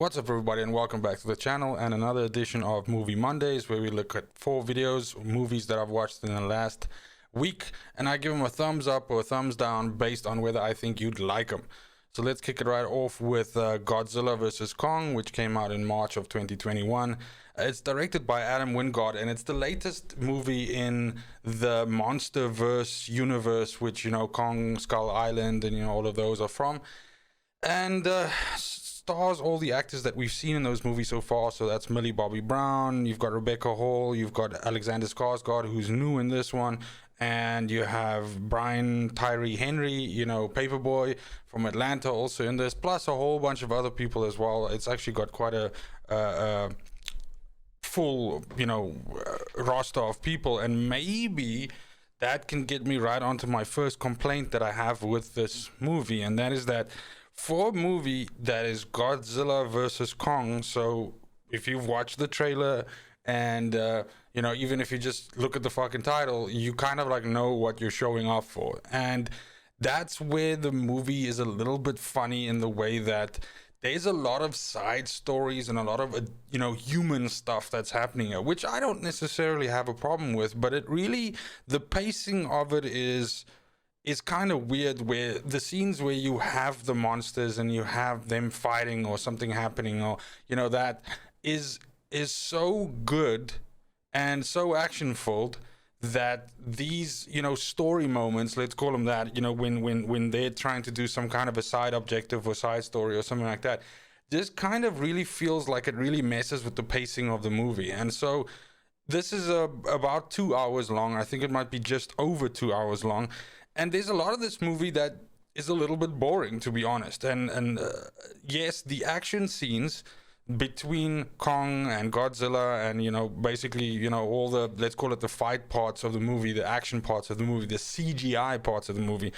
What's up, everybody, and welcome back to the channel and another edition of Movie Mondays, where we look at 4 movies that I've watched in the last week, and I give them a thumbs up or a thumbs down based on whether I think you'd like them. So let's kick it right off with Godzilla vs. Kong, which came out in March of 2021. It's directed by Adam Wingard, and it's the latest movie in the Monsterverse universe, which, Kong, Skull Island, and, all of those are from. And stars all the actors that we've seen in those movies so far. So that's Millie Bobby Brown, you've got Rebecca Hall, you've got Alexander Skarsgård, who's new in this one, and you have Brian Tyree Henry, Paperboy from Atlanta, also in this, plus a whole bunch of other people as well. It's actually got quite a full, roster of people, and maybe that can get me right onto my first complaint that I have with this movie, and that is that for a movie that is Godzilla versus Kong, so if you've watched the trailer and even if you just look at the fucking title, you kind of like know what you're showing off for. And that's where the movie is a little bit funny, in the way that there's a lot of side stories and a lot of human stuff that's happening here, which I don't necessarily have a problem with, but the pacing of it is kind of weird, where the scenes where you have the monsters and you have them fighting or something happening, or that is so good and so action filled that these story moments, let's call them that, when they're trying to do some kind of a side objective or side story or something like that, this kind of really feels like it really messes with the pacing of the movie. And so this is about 2 hours long. I think it might be just over 2 hours long. And there's a lot of this movie that is a little bit boring, to be honest. And yes, the action scenes between Kong and Godzilla and, basically, all the, let's call it the fight parts of the movie, the action parts of the movie, the CGI parts of the movie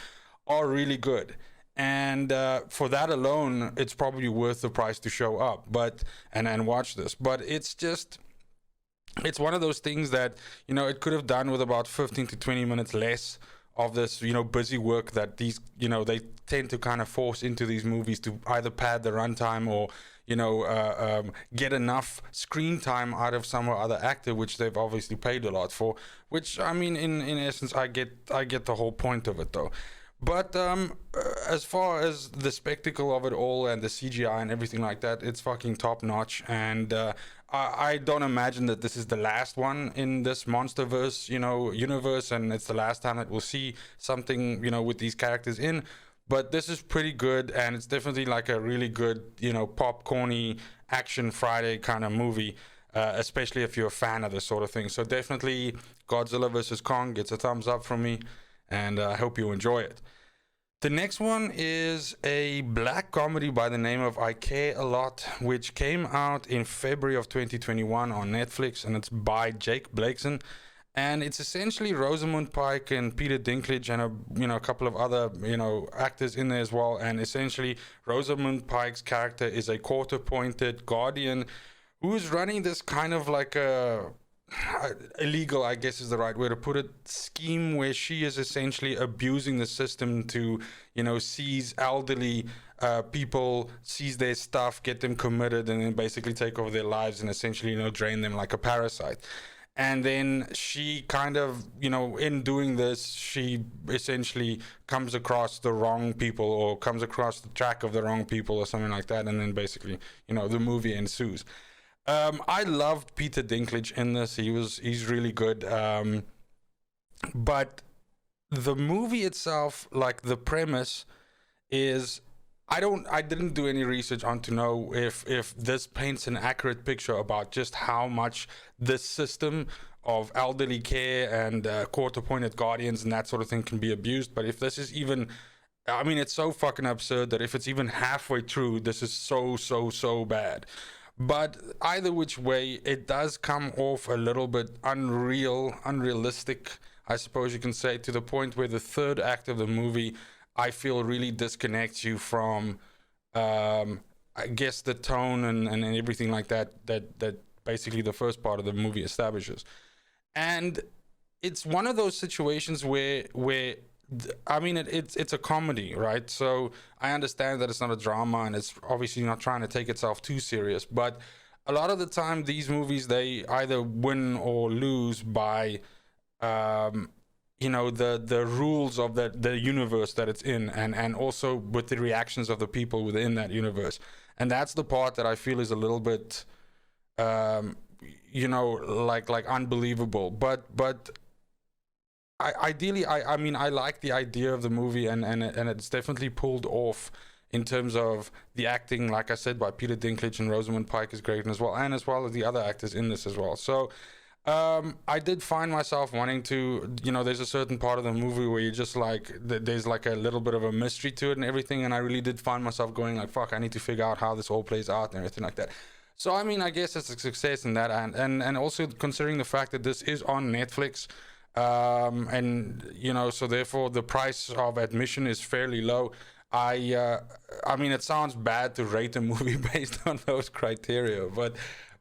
are really good. And for that alone, it's probably worth the price to show up and watch this. But it's one of those things that, it could have done with about 15 to 20 minutes less of this, busy work that these, they tend to kind of force into these movies to either pad the runtime or, get enough screen time out of some or other actor, which they've obviously paid a lot for. Which, I mean, in essence, I get the whole point of it, though. But as far as the spectacle of it all and the CGI and everything like that, it's fucking top notch. And I don't imagine that this is the last one in this Monsterverse, universe, and it's the last time that we'll see something, with these characters in. But this is pretty good, and it's definitely like a really good, popcorny action Friday kind of movie, especially if you're a fan of this sort of thing. So definitely Godzilla vs. Kong gets a thumbs up from me, and I hope you enjoy it. The next one is a black comedy by the name of I Care a Lot, which came out in February of 2021 on Netflix, and it's by Jake Blakeson. And it's essentially Rosamund Pike and Peter Dinklage and a couple of other actors in there as well. And essentially Rosamund Pike's character is a court-appointed guardian who's running this kind of like a illegal, I guess is the right way to put it, scheme where she is essentially abusing the system to seize elderly people, seize their stuff, get them committed, and then basically take over their lives and essentially drain them like a parasite. And then she kind of, in doing this, she essentially comes across the wrong people, or comes across the track of the wrong people or something like that. And then basically, the movie ensues. I loved Peter Dinklage in this. He's really good. But the movie itself, like the premise is, I didn't do any research on to know if this paints an accurate picture about just how much this system of elderly care and court-appointed guardians and that sort of thing can be abused. But if this is even, I mean, it's so fucking absurd that if it's even halfway through, this is so bad. But either which way, it does come off a little bit unrealistic, I suppose you can say, to the point where the third act of the movie, I feel, really disconnects you from, I guess, the tone and everything like that basically the first part of the movie establishes. And it's one of those situations where I mean, it's a comedy, right? So I understand that it's not a drama, and it's obviously not trying to take itself too serious. But a lot of the time, these movies, they either win or lose by, um, the rules of the universe that it's in, and also with the reactions of the people within that universe. And that's the part that I feel is a little bit, um, like unbelievable. But ideally, I mean, I like the idea of the movie, and it's definitely pulled off in terms of the acting. Like I said, by Peter Dinklage and Rosamund Pike is great as well, and as well as the other actors in this as well. So I did find myself wanting to, there's a certain part of the movie where you just like, there's like a little bit of a mystery to it and everything, and I really did find myself going like, fuck, I need to figure out how this all plays out and everything like that. So I mean, I guess it's a success in that, and also considering the fact that this is on Netflix, and so therefore the price of admission is fairly low. I mean, it sounds bad to rate a movie based on those criteria,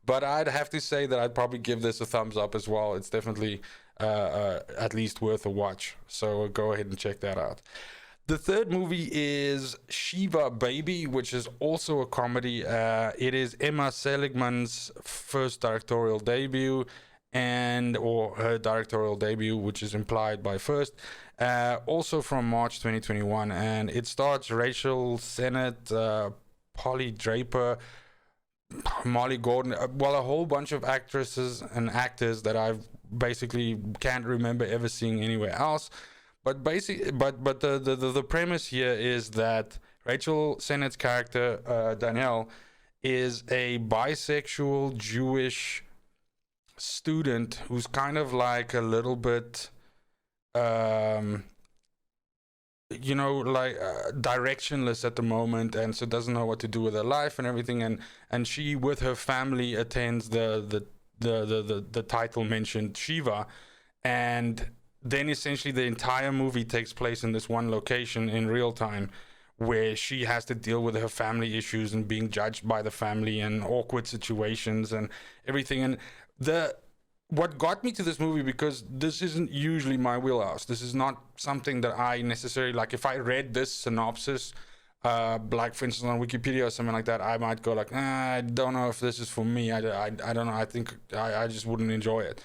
but I'd have to say that I'd probably give this a thumbs up as well. It's definitely at least worth a watch, so go ahead and check that out. The third movie is Shiva Baby, which is also a comedy. It is Emma Seligman's first directorial debut, or her directorial debut, which is implied by first. Also from March 2021, and it stars Rachel Sennett, Polly Draper, Molly Gordon, well, a whole bunch of actresses and actors that I basically can't remember ever seeing anywhere else. But the premise here is that Rachel Sennett's character, Danielle, is a bisexual Jewish student who's kind of like a little bit, directionless at the moment, and so doesn't know what to do with her life and everything. And she, with her family, attends the title mentioned Shiva, and then essentially the entire movie takes place in this one location in real time, where she has to deal with her family issues and being judged by the family and awkward situations and everything. And what got me to this movie, because this isn't usually my wheelhouse. This is not something that I necessarily like. If I read this synopsis, like for instance on Wikipedia or something like that, I might go like, I don't know if this is for me. I don't know. I think I just wouldn't enjoy it.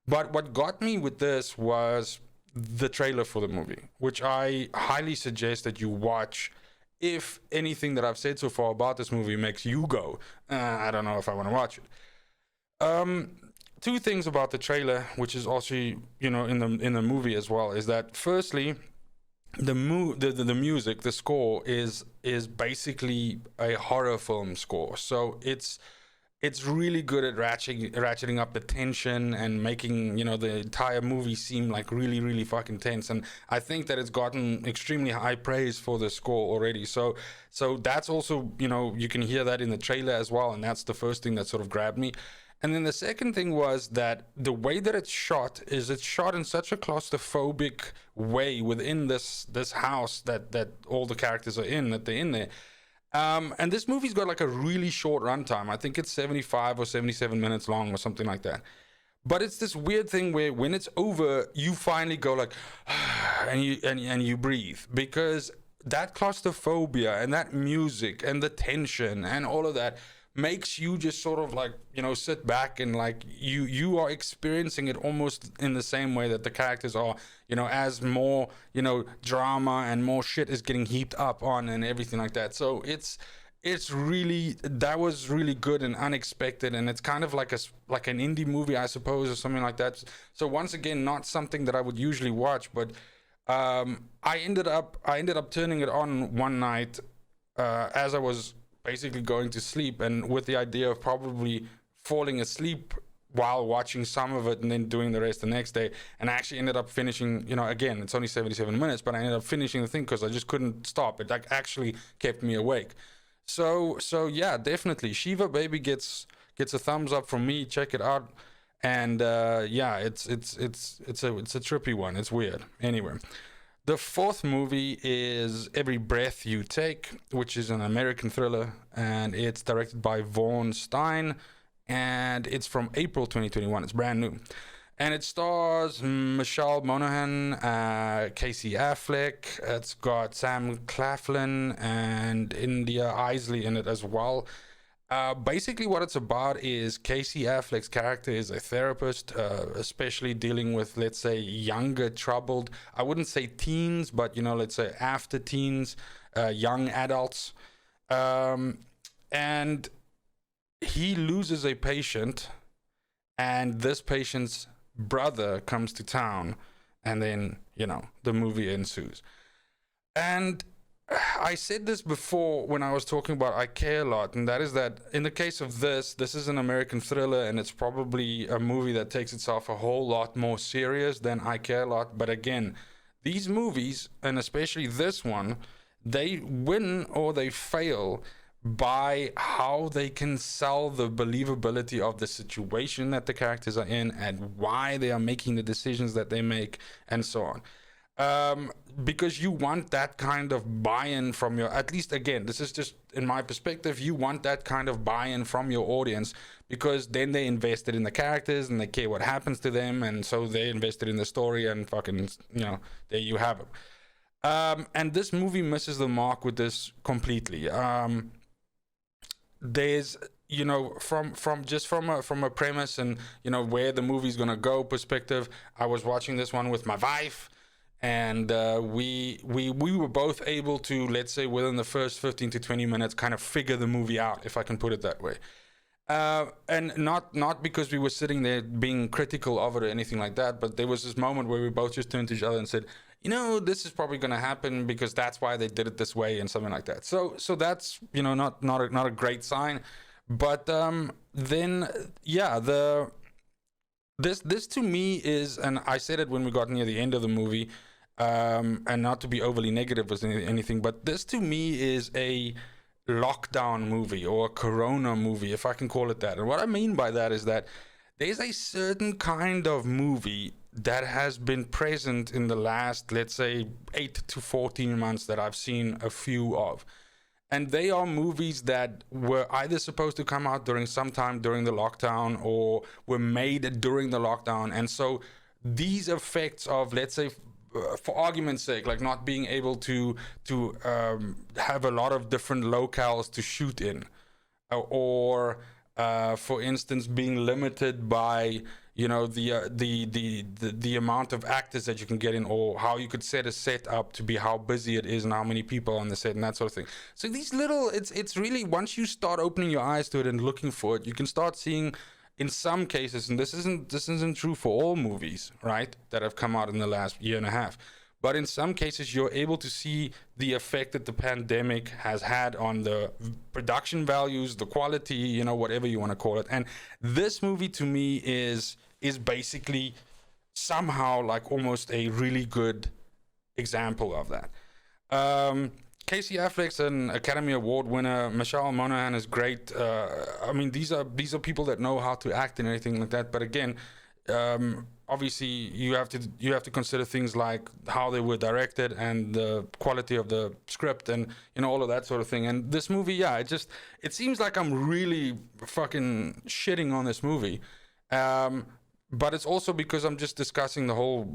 But what got me with this was the trailer for the movie, which I highly suggest that you watch. If anything that I've said so far about this movie makes you go, I don't know if I want to watch it. Two things about the trailer, which is also in the movie as well, is that firstly, the music, the score is basically a horror film score. So it's really good at ratcheting up the tension and making the entire movie seem like really, really fucking tense. And I think that it's gotten extremely high praise for the score already. So that's also, you can hear that in the trailer as well, and that's the first thing that sort of grabbed me. And then the second thing was that the way that it's shot in such a claustrophobic way within this house that all the characters are in, that they're in there. And this movie's got like a really short runtime. I think it's 75 or 77 minutes long or something like that. But it's this weird thing where when it's over, you finally go like, and you breathe, because that claustrophobia and that music and the tension and all of that makes you just sort of like sit back and like you are experiencing it almost in the same way that the characters are, as more drama and more shit is getting heaped up on and everything like that. So it's really, that was really good and unexpected, and it's kind of like an indie movie, I suppose, or something like that. So once again, not something that I would usually watch, but I ended up turning it on one night as I was basically going to sleep, and with the idea of probably falling asleep while watching some of it and then doing the rest the next day. And I actually ended up finishing, again, it's only 77 minutes, but I ended up finishing the thing because I just couldn't stop. It like actually kept me awake. So yeah, definitely Shiva Baby gets a thumbs up from me. Check it out. And yeah, it's a trippy one. It's weird. Anyway, the fourth movie is Every Breath You Take, which is an American thriller, and it's directed by Vaughn Stein, and it's from April 2021. It's brand new. and it stars Michelle Monaghan, Casey Affleck. It's got Sam Claflin and India Isley in it as well. Basically, what it's about is Casey Affleck's character is a therapist, especially dealing with, let's say, younger, troubled, I wouldn't say teens, but, let's say after teens, young adults. And he loses a patient, and this patient's brother comes to town, and then, the movie ensues. And I said this before when I was talking about I Care a Lot, and that is that in the case of this is an American thriller, and it's probably a movie that takes itself a whole lot more serious than I Care a Lot. But again, these movies, and especially this one, they win or they fail by how they can sell the believability of the situation that the characters are in and why they are making the decisions that they make and so on. Because you want that kind of buy-in from your, at least again, this is just in my perspective, you want that kind of buy-in from your audience, because then they invested in the characters and they care what happens to them, and so they invested in the story, and fucking, there you have it. And this movie misses the mark with this completely. There's, from a premise and, where the movie's gonna go perspective, I was watching this one with my wife, and we were both able to, let's say, within the first 15 to 20 minutes kind of figure the movie out, if I can put it that way. And not because we were sitting there being critical of it or anything like that, but there was this moment where we both just turned to each other and said, this is probably going to happen because that's why they did it this way, and something like that. So that's, not a great sign. But then, yeah, this to me is, and I said it when we got near the end of the movie, and not to be overly negative with anything, but this to me is a lockdown movie or a corona movie, if I can call it that. And what I mean by that is that there's a certain kind of movie that has been present in the last, let's say, 8 to 14 months that I've seen a few of. And they are movies that were either supposed to come out during some time during the lockdown or were made during the lockdown. And so these effects of, let's say, for argument's sake, like not being able to have a lot of different locales to shoot in, or for instance, being limited by the amount of actors that you can get in, or how you could set a set up to be how busy it is and how many people on the set and that sort of thing. So these little, it's really, once you start opening your eyes to it and looking for it, you can start seeing, in some cases, and this isn't true for all movies, right, that have come out in the last year and a half, but in some cases you're able to see the effect that the pandemic has had on the production values, the quality, whatever you want to call it. And this movie to me is basically somehow like almost a really good example of that. Casey Affleck's an Academy Award winner. Michelle Monaghan is great. I mean, these are people that know how to act and everything like that. But again, obviously you have to consider things like how they were directed and the quality of the script and all of that sort of thing. And this movie, yeah, it seems like I'm really fucking shitting on this movie. But it's also because I'm just discussing the whole,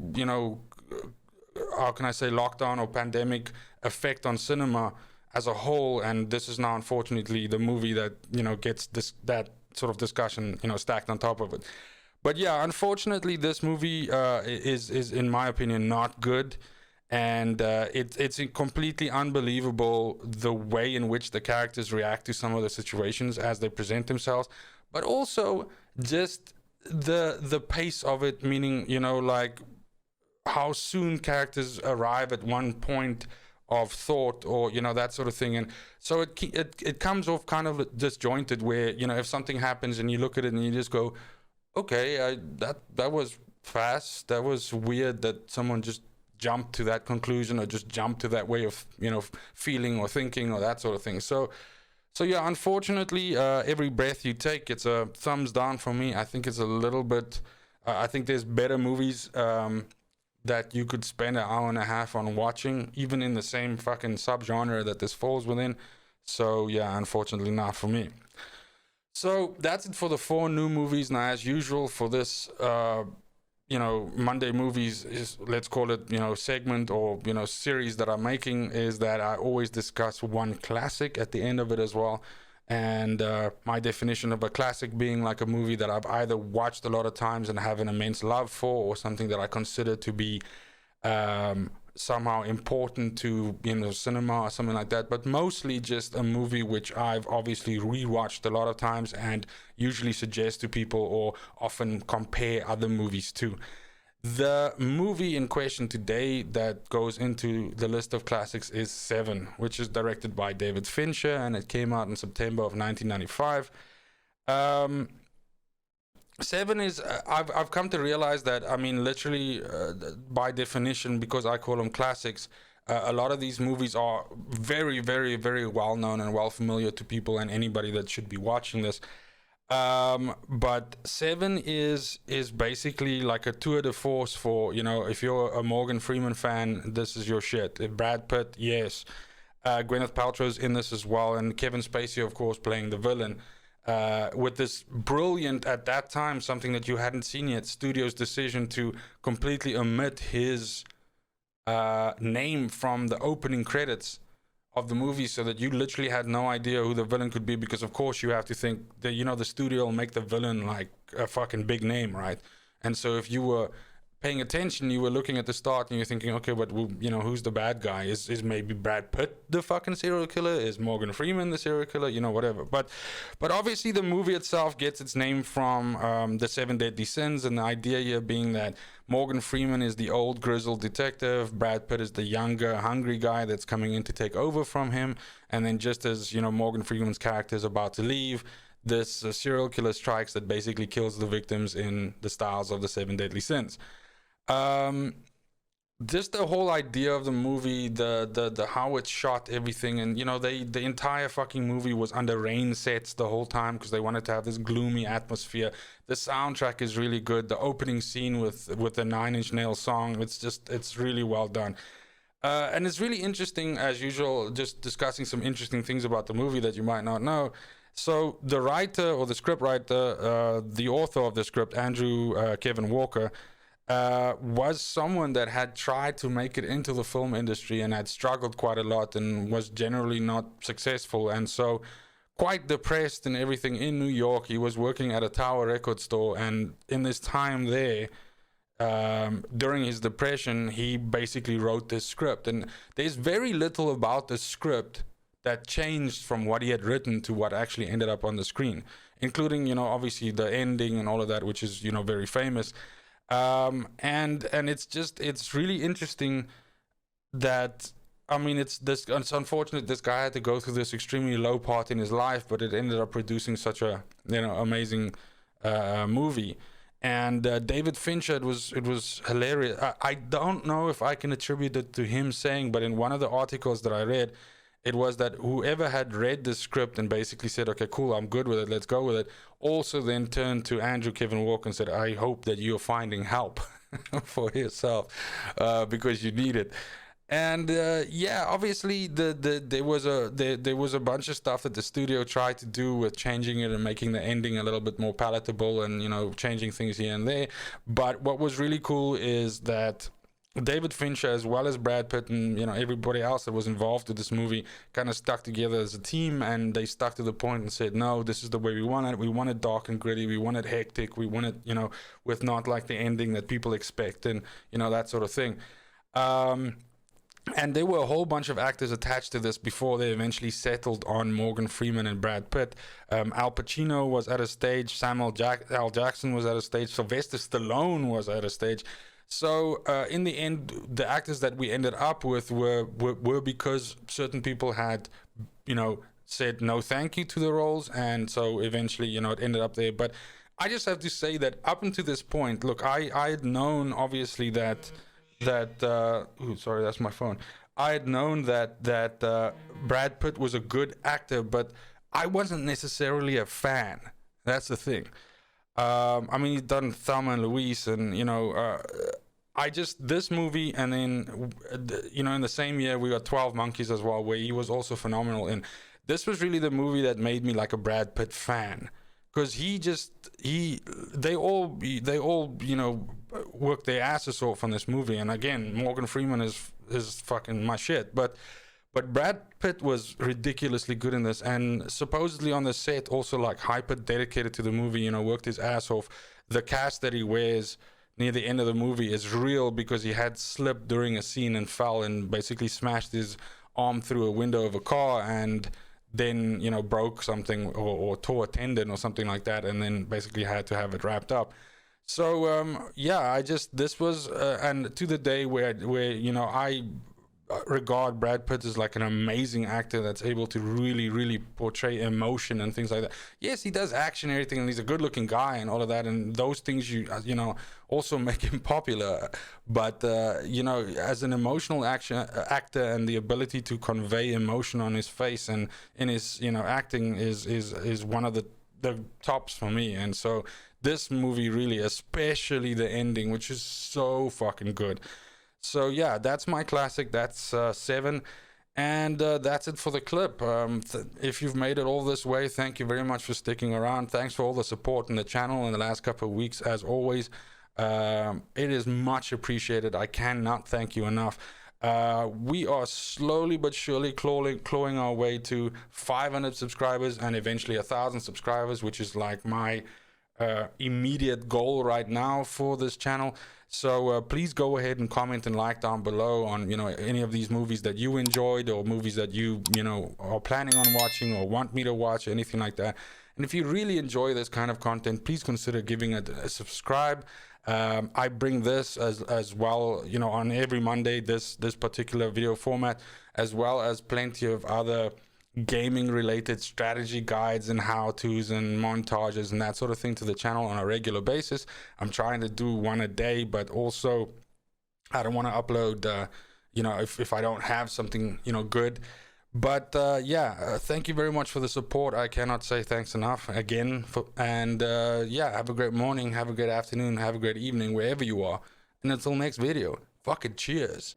how can I say, lockdown or pandemic effect on cinema as a whole, and this is now unfortunately the movie that gets that sort of discussion stacked on top of it. But yeah, unfortunately this movie is in my opinion not good, and it's completely unbelievable the way in which the characters react to some of the situations as they present themselves, but also just the pace of it, meaning like how soon characters arrive at one point of thought, or that sort of thing. And so it comes off kind of disjointed, where if something happens and you look at it and you just go, okay, that was fast, that was weird that someone just jumped to that conclusion or just jumped to that way of feeling or thinking or that sort of thing. So yeah, unfortunately, every breath you take, it's a thumbs down for me. I think it's a little bit I think there's better movies that you could spend an hour and a half on watching, even in the same fucking subgenre that this falls within. So yeah, unfortunately not for me. So that's it for the 4 new movies. Now, as usual for this Monday movies is, let's call it, segment or, series that I'm making, is that I always discuss one classic at the end of it as well. And my definition of a classic being like a movie that I've either watched a lot of times and have an immense love for, or something that I consider to be somehow important to cinema or something like that, but mostly just a movie which I've obviously rewatched a lot of times and usually suggest to people or often compare other movies to. The movie in question today that goes into the list of classics is Seven, which is directed by David Fincher, and it came out in September of 1995. Seven is, I've come to realize that, I mean, literally, by definition, because I call them classics, a lot of these movies are very, very, very well known and well familiar to people and anybody that should be watching this. But Seven is basically like a tour de force for, if you're a Morgan Freeman fan, this is your shit. Brad Pitt, yes. Gwyneth Paltrow's in this as well, and Kevin Spacey, of course, playing the villain. With this brilliant, at that time, something that you hadn't seen yet, studio's decision to completely omit his name from the opening credits of the movie, so that you literally had no idea who the villain could be, because of course you have to think that the studio will make the villain like a fucking big name, right? And so if you were paying attention, you were looking at the start and you're thinking, okay, but who's the bad guy? Is maybe Brad Pitt the fucking serial killer? Is Morgan Freeman the serial killer? Whatever. But obviously the movie itself gets its name from the Seven Deadly Sins, and the idea here being that Morgan Freeman is the old grizzled detective, Brad Pitt is the younger hungry guy that's coming in to take over from him, and then just as Morgan Freeman's character is about to leave, this serial killer strikes that basically kills the victims in the styles of the Seven Deadly Sins. Just the whole idea of the movie, the how it's shot, everything, and the entire fucking movie was under rain sets the whole time because they wanted to have this gloomy atmosphere. The soundtrack is really good. The opening scene with the Nine Inch Nails song, it's really well done. And it's really interesting, as usual, just discussing some interesting things about the movie that you might not know. So the writer, or the script writer, the author of the script, Andrew Kevin Walker, was someone that had tried to make it into the film industry and had struggled quite a lot and was generally not successful, and so quite depressed and everything in New York. He was working at a Tower record store, and in this time there, during his depression, he basically wrote this script, and there's very little about the script that changed from what he had written to what actually ended up on the screen, including obviously the ending and all of that, which is very famous. And it's really interesting that, I mean, it's unfortunate this guy had to go through this extremely low part in his life, but it ended up producing such a amazing movie. And David Fincher, it was hilarious. I don't know if I can attribute it to him saying, but in one of the articles that I read, it was that whoever had read the script and basically said, okay, cool, I'm good with it, let's go with it, also then turned to Andrew Kevin Walker and said, I hope that you're finding help for yourself because you need it. And obviously there was a bunch of stuff that the studio tried to do with changing it and making the ending a little bit more palatable and changing things here and there. But what was really cool is that David Fincher, as well as Brad Pitt and everybody else that was involved with this movie, kind of stuck together as a team, and they stuck to the point and said, no, this is the way we want it. We want it dark and gritty. We want it hectic. We want it, with not like the ending that people expect, and that sort of thing. And there were a whole bunch of actors attached to this before they eventually settled on Morgan Freeman and Brad Pitt. Al Pacino was at a stage. Samuel L. Jackson was at a stage. Sylvester Stallone was at a stage. So in the end, the actors that we ended up with were because certain people had, said no thank you to the roles, and so eventually, it ended up there. But I just have to say that up until this point, look, I had known obviously that sorry, that's my phone. I had known that Brad Pitt was a good actor, but I wasn't necessarily a fan. That's the thing. I mean, he's done Thelma and Louise, and this movie, and then in the same year we got 12 Monkeys as well, where he was also phenomenal. And this was really the movie that made me like a Brad Pitt fan, because they all worked their asses off on this movie. And again, Morgan Freeman is fucking my shit. But Brad Pitt was ridiculously good in this, and supposedly on the set also like hyper dedicated to the movie, you know, worked his ass off. The cast that he wears near the end of the movie is real because he had slipped during a scene and fell and basically smashed his arm through a window of a car, and then, you know, broke something or tore a tendon or something like that, and then basically had to have it wrapped up. So yeah, this was and to the day where you know, I regard Brad Pitt as like an amazing actor that's able to really portray emotion and things like that. Yes, he does action and everything, and he's a good looking guy and all of that, and those things you know also make him popular. But you know, as an emotional actor, and the ability to convey emotion on his face and in his, you know, acting is one of the tops for me. And so this movie really, especially the ending, which is so fucking good. So yeah, that's my classic. That's 7, and that's it for the clip. If you've made it all this way, thank you very much for sticking around. Thanks for all the support in the channel in the last couple of weeks, as always. It is much appreciated. I cannot thank you enough. We are slowly but surely clawing our way to 500 subscribers and eventually 1,000 subscribers, which is like my immediate goal right now for this channel. So please go ahead and comment and like down below on, you know, any of these movies that you enjoyed, or movies that you know, are planning on watching or want me to watch, or anything like that. And if you really enjoy this kind of content, please consider giving it a subscribe. I bring this as well, you know, on every Monday, this particular video format, as well as plenty of other gaming related strategy guides and how-tos and montages and that sort of thing to the channel on a regular basis. I'm trying to do one a day, but also I don't want to upload you know, if I don't have something, you know, good. But yeah, thank you very much for the support. I cannot say thanks enough again. And yeah, have a great morning, have a great afternoon, have a great evening, wherever you are. And until next video, fucking cheers.